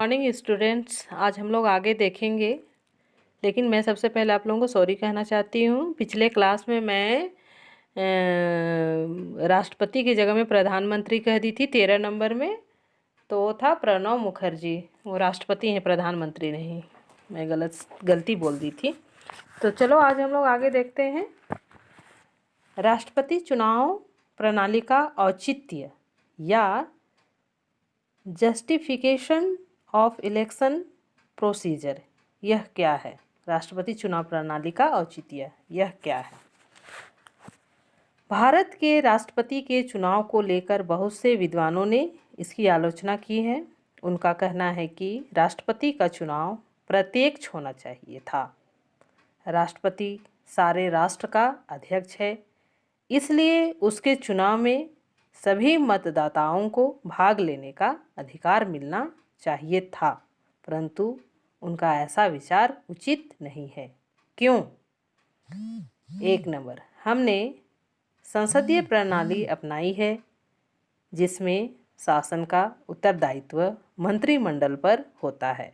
Morning students, आज हम लोग आगे देखेंगे। लेकिन मैं सबसे पहले आप लोगों को सॉरी कहना चाहती हूँ। पिछले क्लास में मैं राष्ट्रपति की जगह में प्रधानमंत्री कह दी थी 13 नंबर में। तो वो था प्रणब मुखर्जी, वो राष्ट्रपति हैं, प्रधानमंत्री नहीं। मैं गलती बोल दी थी। तो चलो आज हम लोग आगे देखते हैं। राष्ट्रपति चुनाव प्रणाली का औचित्य या जस्टिफिकेशन ऑफ इलेक्शन प्रोसीजर, यह क्या है? राष्ट्रपति चुनाव प्रणाली का औचित्य यह क्या है? भारत के राष्ट्रपति के चुनाव को लेकर बहुत से विद्वानों ने इसकी आलोचना की है। उनका कहना है कि राष्ट्रपति का चुनाव प्रत्यक्ष होना चाहिए था। राष्ट्रपति सारे राष्ट्र का अध्यक्ष है, इसलिए उसके चुनाव में सभी मतदाताओं को भाग लेने का अधिकार मिलना चाहिए था। परंतु उनका ऐसा विचार उचित नहीं है। क्यों? 1 नंबर, हमने संसदीय प्रणाली अपनाई है जिसमें शासन का उत्तरदायित्व मंत्रिमंडल पर होता है।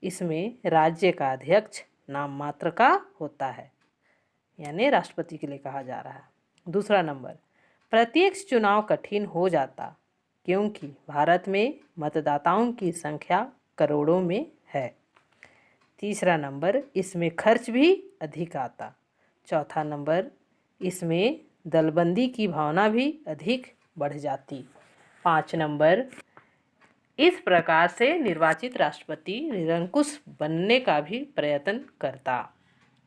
इसमें राज्य का अध्यक्ष नाम मात्र का होता है, यानी राष्ट्रपति के लिए कहा जा रहा है। 2 नंबर, प्रत्यक्ष चुनाव कठिन हो जाता क्योंकि भारत में मतदाताओं की संख्या करोड़ों में है। 3 नंबर, इसमें खर्च भी अधिक आता। 4 नंबर, इसमें दलबंदी की भावना भी अधिक बढ़ जाती। 5 नंबर, इस प्रकार से निर्वाचित राष्ट्रपति निरंकुश बनने का भी प्रयत्न करता।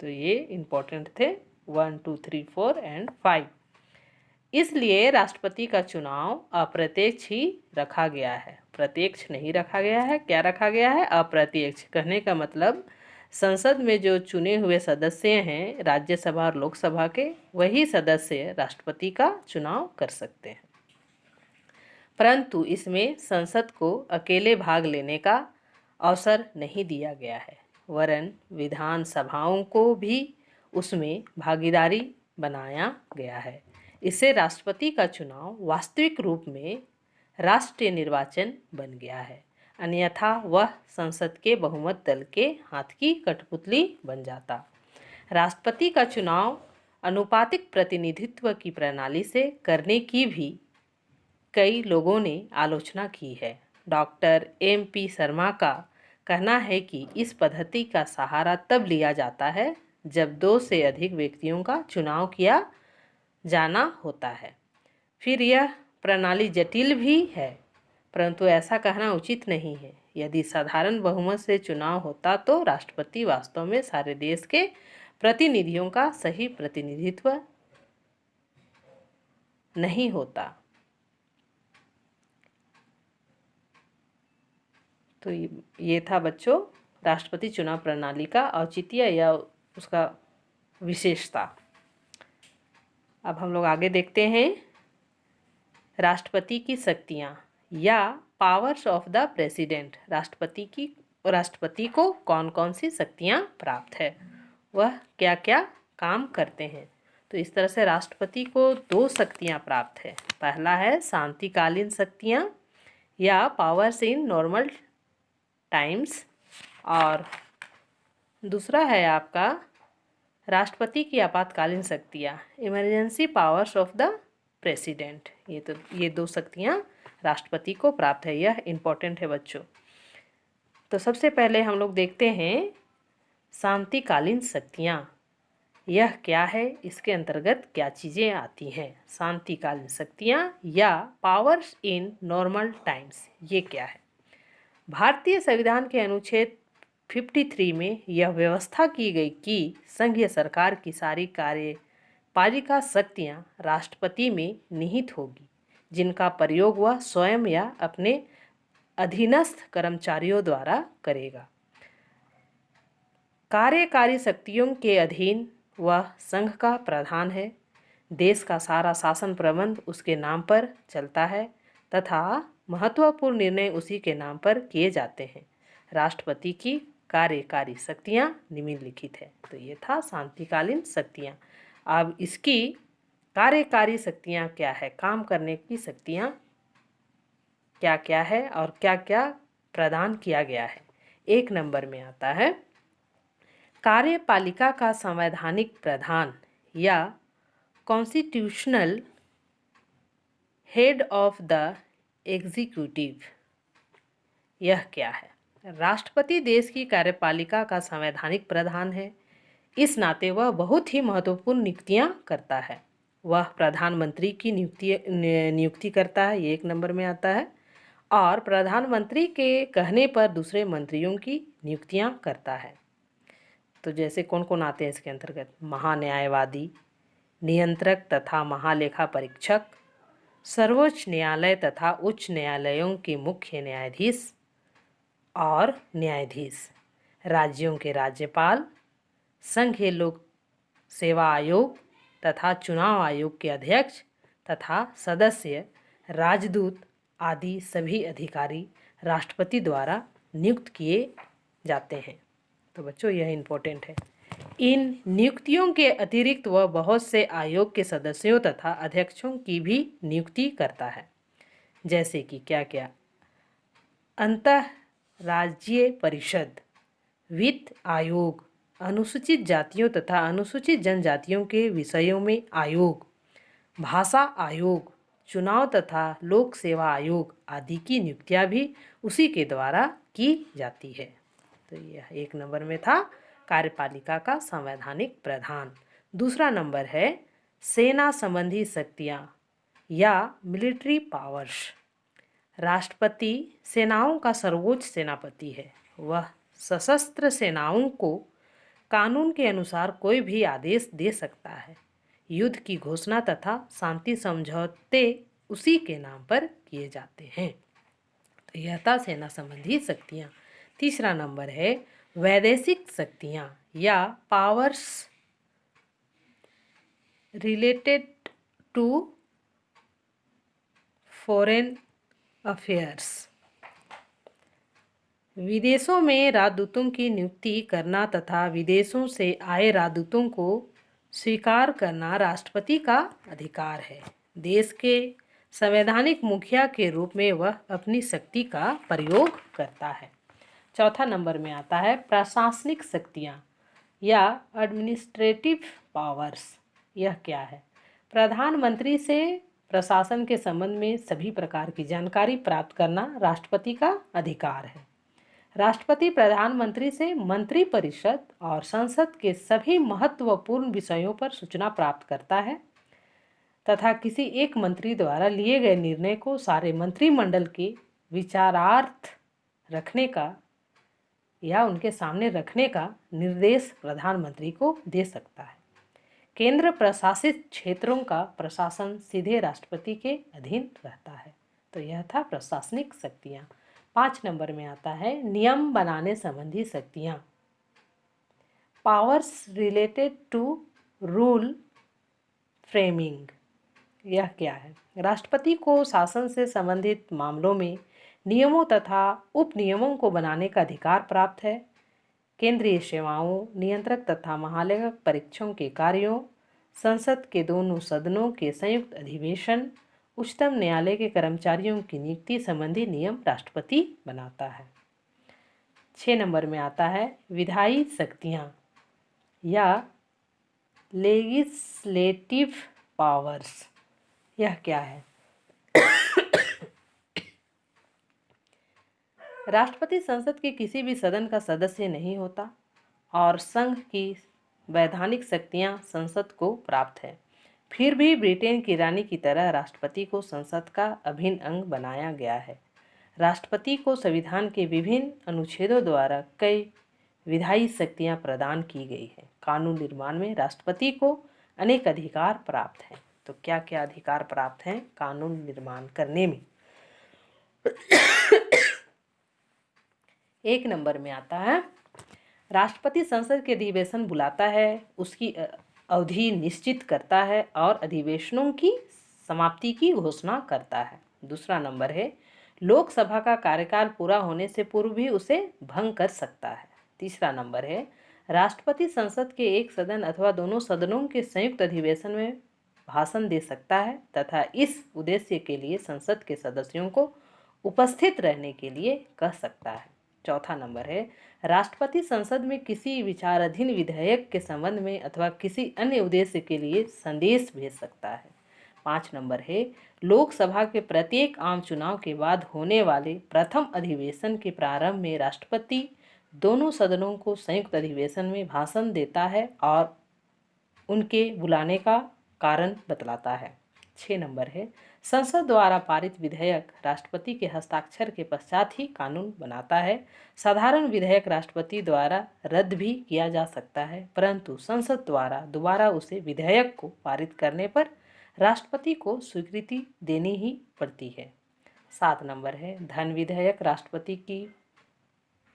तो ये इम्पोर्टेंट थे 1, 2, 3, 4 एंड 5। इसलिए राष्ट्रपति का चुनाव अप्रत्यक्ष ही रखा गया है, प्रत्यक्ष नहीं रखा गया है। क्या रखा गया है? अप्रत्यक्ष। कहने का मतलब संसद में जो चुने हुए सदस्य हैं, राज्यसभा और लोकसभा के, वही सदस्य राष्ट्रपति का चुनाव कर सकते हैं। परंतु इसमें संसद को अकेले भाग लेने का अवसर नहीं दिया गया है, वरन विधानसभाओं को भी उसमें भागीदारी बनाया गया है। इससे राष्ट्रपति का चुनाव वास्तविक रूप में राष्ट्रीय निर्वाचन बन गया है, अन्यथा वह संसद के बहुमत दल के हाथ की कठपुतली बन जाता। राष्ट्रपति का चुनाव अनुपातिक प्रतिनिधित्व की प्रणाली से करने की भी कई लोगों ने आलोचना की है। डॉक्टर MP शर्मा का कहना है कि इस पद्धति का सहारा तब लिया जाता है जब 2 से अधिक व्यक्तियों का चुनाव किया जाना होता है। फिर यह प्रणाली जटिल भी है, परंतु ऐसा कहना उचित नहीं है। यदि साधारण बहुमत से चुनाव होता तो राष्ट्रपति वास्तव में सारे देश के प्रतिनिधियों का सही प्रतिनिधित्व नहीं होता। तो ये था बच्चों राष्ट्रपति चुनाव प्रणाली का औचित्य या उसका विशेषता। अब हम लोग आगे देखते हैं राष्ट्रपति की शक्तियाँ या पावर्स ऑफ द प्रेसिडेंट। राष्ट्रपति को कौन कौन सी शक्तियाँ प्राप्त है, वह क्या क्या काम करते हैं। तो इस तरह से राष्ट्रपति को 2 शक्तियाँ प्राप्त है। पहला है शांतिकालीन शक्तियाँ या पावर्स इन नॉर्मल टाइम्स, और दूसरा है आपका राष्ट्रपति की आपातकालीन शक्तियाँ, emergency powers of the president. ये 2 शक्तियाँ राष्ट्रपति को प्राप्त है। यह इम्पोर्टेंट है बच्चों। तो सबसे पहले हम लोग देखते हैं शांतिकालीन शक्तियाँ, यह क्या है, इसके अंतर्गत क्या चीज़ें आती हैं। शांतिकालीन शक्तियाँ या पावर्स इन नॉर्मल टाइम्स, ये क्या है? भारतीय संविधान के अनुच्छेद 53 में यह व्यवस्था की गई कि संघीय सरकार की सारी कार्यपालिका शक्तियाँ राष्ट्रपति में निहित होगी, जिनका प्रयोग वह स्वयं या अपने अधीनस्थ कर्मचारियों द्वारा करेगा। कार्यकारी शक्तियों के अधीन वह संघ का प्रधान है। देश का सारा शासन प्रबंध उसके नाम पर चलता है तथा महत्वपूर्ण निर्णय उसी के नाम पर किए जाते हैं। राष्ट्रपति की कार्यकारी शक्तियाँ निम्नलिखित है। तो ये था शांतिकालीन शक्तियाँ। अब इसकी कार्यकारी शक्तियाँ क्या है, काम करने की शक्तियाँ क्या क्या है और क्या क्या प्रदान किया गया है। 1 नंबर में आता है कार्यपालिका का संवैधानिक प्रधान या constitutional head of the executive. यह क्या है? राष्ट्रपति देश की कार्यपालिका का संवैधानिक प्रधान है। इस नाते वह बहुत ही महत्वपूर्ण नियुक्तियां करता है। वह प्रधानमंत्री की नियुक्ति करता है, ये 1 नंबर में आता है। और प्रधानमंत्री के कहने पर दूसरे मंत्रियों की नियुक्तियां करता है। तो जैसे कौन कौन आते हैं इसके अंतर्गत? महान्यायवादी, नियंत्रक तथा महालेखा परीक्षक, सर्वोच्च न्यायालय तथा उच्च न्यायालयों के मुख्य न्यायाधीश और न्यायाधीश, राज्यों के राज्यपाल, संघीय लोक सेवा आयोग तथा चुनाव आयोग के अध्यक्ष तथा सदस्य, राजदूत आदि सभी अधिकारी राष्ट्रपति द्वारा नियुक्त किए जाते हैं। तो बच्चों यह इम्पोर्टेंट है। इन नियुक्तियों के अतिरिक्त वह बहुत से आयोग के सदस्यों तथा अध्यक्षों की भी नियुक्ति करता है। जैसे कि क्या क्या? अंतर्राज्यीय परिषद, वित्त आयोग, अनुसूचित जातियों तथा अनुसूचित जनजातियों के विषयों में आयोग, भाषा आयोग, चुनाव तथा लोक सेवा आयोग आदि की नियुक्तियां भी उसी के द्वारा की जाती है। तो यह 1 नंबर में था कार्यपालिका का संवैधानिक प्रधान। दूसरा नंबर है सेना संबंधी शक्तियां या मिलिट्री पावर्स। राष्ट्रपति सेनाओं का सर्वोच्च सेनापति है। वह सशस्त्र सेनाओं को कानून के अनुसार कोई भी आदेश दे सकता है। युद्ध की घोषणा तथा शांति समझौते उसी के नाम पर किए जाते हैं। तो यह था सेना संबंधी शक्तियाँ। तीसरा नंबर है वैदेशिक शक्तियाँ या powers related to foreign affairs. विदेशों में राजदूतों की नियुक्ति करना तथा विदेशों से आए राजदूतों को स्वीकार करना राष्ट्रपति का अधिकार है। देश के संवैधानिक मुखिया के रूप में वह अपनी शक्ति का प्रयोग करता है। चौथा नंबर में आता है प्रशासनिक शक्तियाँ या एडमिनिस्ट्रेटिव पावर्स। यह क्या है? प्रधानमंत्री से प्रशासन के संबंध में सभी प्रकार की जानकारी प्राप्त करना राष्ट्रपति का अधिकार है। राष्ट्रपति प्रधानमंत्री से मंत्रिपरिषद और संसद के सभी महत्वपूर्ण विषयों पर सूचना प्राप्त करता है तथा किसी एक मंत्री द्वारा लिए गए निर्णय को सारे मंत्रिमंडल के विचारार्थ रखने का या उनके सामने रखने का निर्देश प्रधानमंत्री को दे सकता है। केंद्र प्रशासित क्षेत्रों का प्रशासन सीधे राष्ट्रपति के अधीन रहता है। तो यह था प्रशासनिक शक्तियाँ। 5 नंबर में आता है नियम बनाने संबंधी शक्तियाँ, powers related to rule framing. यह क्या है? राष्ट्रपति को शासन से संबंधित मामलों में नियमों तथा उपनियमों को बनाने का अधिकार प्राप्त है। केंद्रीय सेवाओं, नियंत्रक तथा महालेखा परीक्षकों के कार्यों, संसद के दोनों सदनों के संयुक्त अधिवेशन, उच्चतम न्यायालय के कर्मचारियों की नियुक्ति संबंधी नियम राष्ट्रपति बनाता है। 6 नंबर में आता है विधायी शक्तियाँ या लेजिस्लेटिव पावर्स। यह क्या है? राष्ट्रपति संसद के किसी भी सदन का सदस्य नहीं होता और संघ की वैधानिक शक्तियां संसद को प्राप्त है। फिर भी ब्रिटेन की रानी की तरह राष्ट्रपति को संसद का अभिन्न अंग बनाया गया है। राष्ट्रपति को संविधान के विभिन्न अनुच्छेदों द्वारा कई विधायी शक्तियां प्रदान की गई है। कानून निर्माण में राष्ट्रपति को अनेक अधिकार प्राप्त हैं। तो क्या क्या अधिकार प्राप्त हैं कानून निर्माण करने में? 1 नंबर में आता है राष्ट्रपति संसद के अधिवेशन बुलाता है, उसकी अवधि निश्चित करता है और अधिवेशनों की समाप्ति की घोषणा करता है। दूसरा नंबर है लोकसभा का कार्यकाल पूरा होने से पूर्व भी उसे भंग कर सकता है। तीसरा नंबर है राष्ट्रपति संसद के एक सदन अथवा दोनों सदनों के संयुक्त अधिवेशन में भाषण दे सकता है तथा इस उद्देश्य के लिए संसद के सदस्यों को उपस्थित रहने के लिए कह सकता है। चौथा नंबर है, राष्ट्रपति संसद में किसी विचाराधीन विधेयक के संबंध में अथवा किसी अन्य उद्देश्य के लिए संदेश भेज सकता है। 5 नंबर है, लोकसभा के प्रत्येक आम चुनाव के बाद होने वाले प्रथम अधिवेशन के प्रारंभ में राष्ट्रपति दोनों सदनों को संयुक्त अधिवेशन में भाषण देता है और उनके बुलाने का कारण बतलाता है। 6 नंबर है, संसद द्वारा पारित विधेयक राष्ट्रपति के हस्ताक्षर के पश्चात ही कानून बनाता है। साधारण विधेयक राष्ट्रपति द्वारा रद्द भी किया जा सकता है, परंतु संसद द्वारा दोबारा उसे विधेयक को पारित करने पर राष्ट्रपति को स्वीकृति देनी ही पड़ती है। 7 नंबर है, धन विधेयक राष्ट्रपति की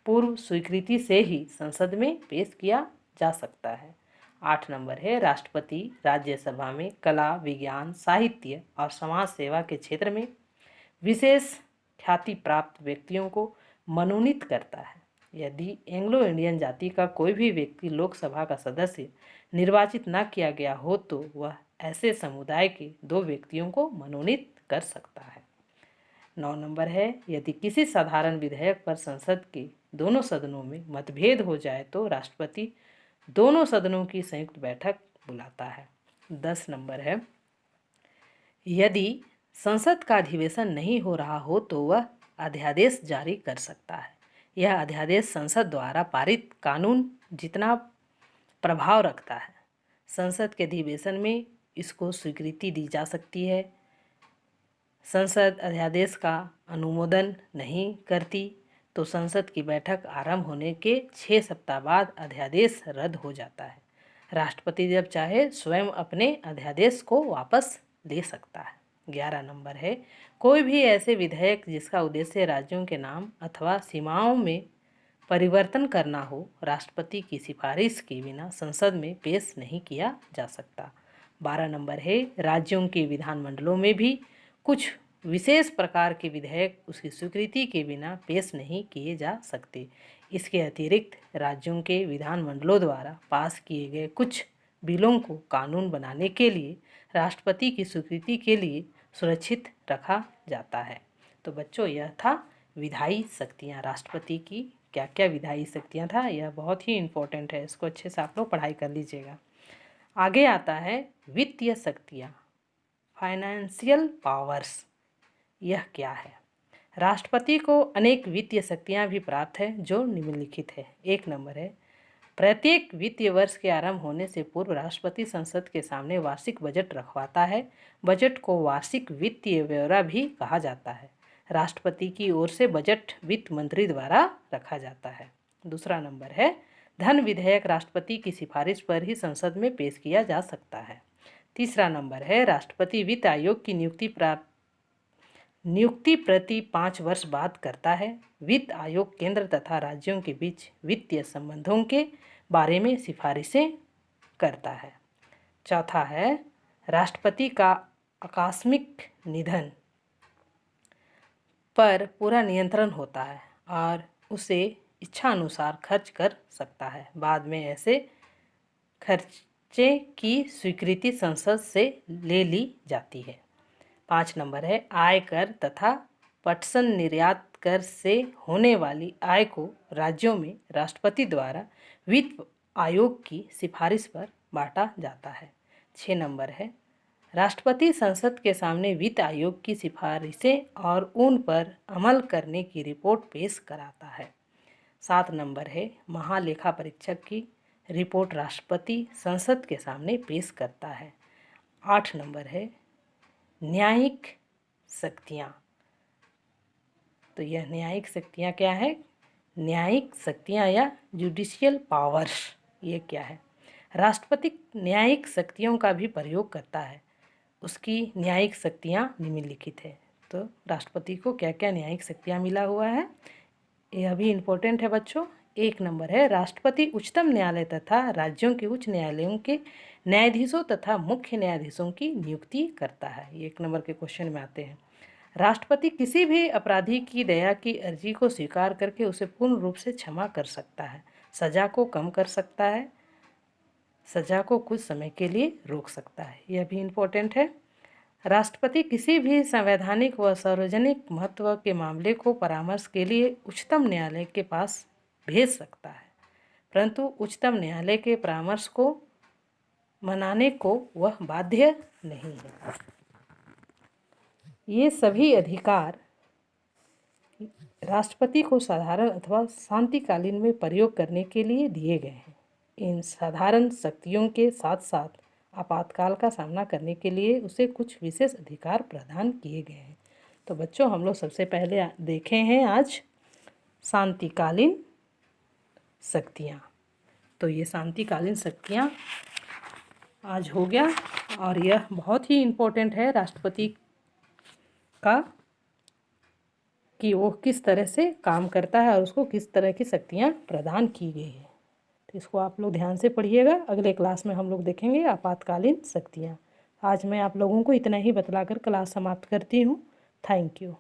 पूर्व स्वीकृति से ही संसद में पेश किया जा सकता है। 8 नंबर है, राष्ट्रपति राज्यसभा में कला, विज्ञान, साहित्य और समाज सेवा के क्षेत्र में विशेष ख्याति प्राप्त व्यक्तियों को मनोनीत करता है। यदि एंग्लो इंडियन जाति का कोई भी व्यक्ति लोकसभा का सदस्य निर्वाचित न किया गया हो तो वह ऐसे समुदाय के 2 व्यक्तियों को मनोनीत कर सकता है। 9 नंबर है, यदि किसी साधारण विधेयक पर संसद के दोनों सदनों में मतभेद हो जाए तो राष्ट्रपति दोनों सदनों की संयुक्त बैठक बुलाता है। 10 नंबर है, यदि संसद का अधिवेशन नहीं हो रहा हो तो वह अध्यादेश जारी कर सकता है। यह अध्यादेश संसद द्वारा पारित कानून जितना प्रभाव रखता है। संसद के अधिवेशन में इसको स्वीकृति दी जा सकती है। संसद अध्यादेश का अनुमोदन नहीं करती तो संसद की बैठक आरंभ होने के 6 सप्ताह बाद अध्यादेश रद्द हो जाता है। राष्ट्रपति जब चाहे स्वयं अपने अध्यादेश को वापस ले सकता है। 11 नंबर है, कोई भी ऐसे विधेयक जिसका उद्देश्य राज्यों के नाम अथवा सीमाओं में परिवर्तन करना हो, राष्ट्रपति की सिफारिश के बिना संसद में पेश नहीं किया जा सकता। 12 नंबर है, राज्यों के विधानमंडलों में भी कुछ विशेष प्रकार के विधेयक उसकी स्वीकृति के बिना पेश नहीं किए जा सकते। इसके अतिरिक्त राज्यों के विधानमंडलों द्वारा पास किए गए कुछ बिलों को कानून बनाने के लिए राष्ट्रपति की स्वीकृति के लिए सुरक्षित रखा जाता है। तो बच्चों, यह था विधायी शक्तियाँ। राष्ट्रपति की क्या क्या विधायी शक्तियाँ था, यह बहुत ही इम्पोर्टेंट है। इसको अच्छे से आप लोग पढ़ाई कर लीजिएगा। आगे आता है वित्तीय शक्तियाँ, फाइनेंशियल पावर्स। यह क्या है? राष्ट्रपति को अनेक वित्तीय शक्तियाँ भी प्राप्त है जो निम्नलिखित है। 1 नंबर है, प्रत्येक वित्तीय वर्ष के आरंभ होने से पूर्व राष्ट्रपति संसद के सामने वार्षिक बजट रखवाता है। बजट को वार्षिक वित्तीय ब्यौरा भी कहा जाता है। राष्ट्रपति की ओर से बजट वित्त मंत्री द्वारा रखा जाता है। 2 नंबर है, धन विधेयक राष्ट्रपति की सिफारिश पर ही संसद में पेश किया जा सकता है। 3 नंबर है, राष्ट्रपति वित्त आयोग की नियुक्ति प्रति 5 वर्ष बाद करता है। वित्त आयोग केंद्र तथा राज्यों के बीच वित्तीय संबंधों के बारे में सिफारिशें करता है। 4 है, राष्ट्रपति का आकस्मिक निधन पर पूरा नियंत्रण होता है और उसे इच्छा अनुसार खर्च कर सकता है। बाद में ऐसे खर्चे की स्वीकृति संसद से ले ली जाती है। 5 नंबर है, आय कर तथा पटसन निर्यात कर से होने वाली आय को राज्यों में राष्ट्रपति द्वारा वित्त आयोग की सिफारिश पर बांटा जाता है। 6 नंबर है, राष्ट्रपति संसद के सामने वित्त आयोग की सिफारिशें और उन पर अमल करने की रिपोर्ट पेश कराता है। 7 नंबर है, महालेखा परीक्षक की रिपोर्ट राष्ट्रपति संसद के सामने पेश करता है। 8 नंबर है, न्यायिक शक्तियाँ। तो यह न्यायिक शक्तियाँ क्या है? न्यायिक शक्तियाँ या जुडिशियल पावर्स, ये क्या है? राष्ट्रपति न्यायिक शक्तियों का भी प्रयोग करता है। उसकी न्यायिक शक्तियाँ निम्नलिखित है। तो राष्ट्रपति को क्या क्या न्यायिक शक्तियाँ मिला हुआ है, यह भी इम्पोर्टेंट है बच्चों। 1 नंबर है, राष्ट्रपति उच्चतम न्यायालय तथा राज्यों के उच्च न्यायालयों के न्यायाधीशों तथा मुख्य न्यायाधीशों की नियुक्ति करता है। ये 1 नंबर के क्वेश्चन में आते हैं। राष्ट्रपति किसी भी अपराधी की दया की अर्जी को स्वीकार करके उसे पूर्ण रूप से क्षमा कर सकता है, सजा को कम कर सकता है, सजा को कुछ समय के लिए रोक सकता है। यह भी इम्पोर्टेंट है। राष्ट्रपति किसी भी संवैधानिक व सार्वजनिक महत्व के मामले को परामर्श के लिए उच्चतम न्यायालय के पास भेज सकता है, परंतु उच्चतम न्यायालय के परामर्श को मनाने को वह बाध्य नहीं है। ये सभी अधिकार राष्ट्रपति को साधारण अथवा शांतिकालीन में प्रयोग करने के लिए दिए गए हैं। इन साधारण शक्तियों के साथ साथ आपातकाल का सामना करने के लिए उसे कुछ विशेष अधिकार प्रदान किए गए हैं। तो बच्चों, हम लोग सबसे पहले देखे हैं आज शांतिकालीन शक्तियाँ। तो ये शांतिकालीन शक्तियाँ आज हो गया, और यह बहुत ही इम्पोर्टेंट है राष्ट्रपति का कि वो किस तरह से काम करता है और उसको किस तरह की शक्तियाँ प्रदान की गई है। तो इसको आप लोग ध्यान से पढ़िएगा। अगले क्लास में हम लोग देखेंगे आपातकालीन शक्तियाँ। आज मैं आप लोगों को इतना ही बतलाकर क्लास समाप्त करती हूँ। Thank you.